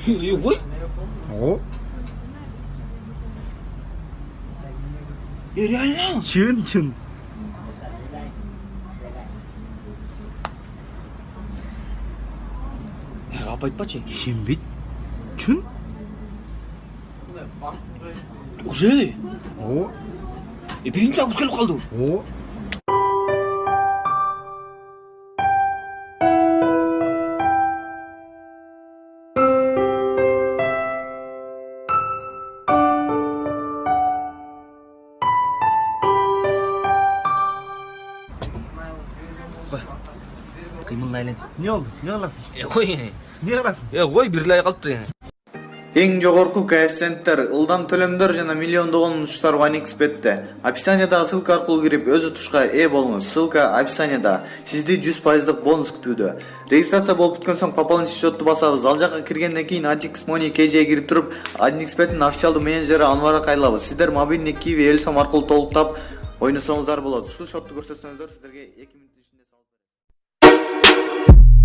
Ой. О. Реально? Чын. Апа айтпачы. Ишенбейт. Чын? Уже? О. Биринчи август келип калды. О. Кыймылына айлан. Не oldu? Ne alasın? Кой. Ne alasın? Кой бирлей калыптыр эми. Эң жогорку коэффициенттер, ылдам төлөмдөр жана миллиондогон утуштар OneXBet'те. Описаниядагы ссылка аркылуу кирип өз утушка ээ болуңуз. Ссылка описанияда. Сизди 100% бонус күтүүдө. Регистрация болуп бүткөн соң пополнить счетту басабыз. Ал жака киргенден кийин Antix Money KJ'ге кирип туруп, OneXBet'ин официалдуу менеджери Анварга кайрылабыз. Сиздер мобильный Kiwi Элсом аркылуу толуктап ойносоңуздар болот. Ушул счетту көрсөтсөңүздөр сиздерге 2 мүнөт ичинде салып берет.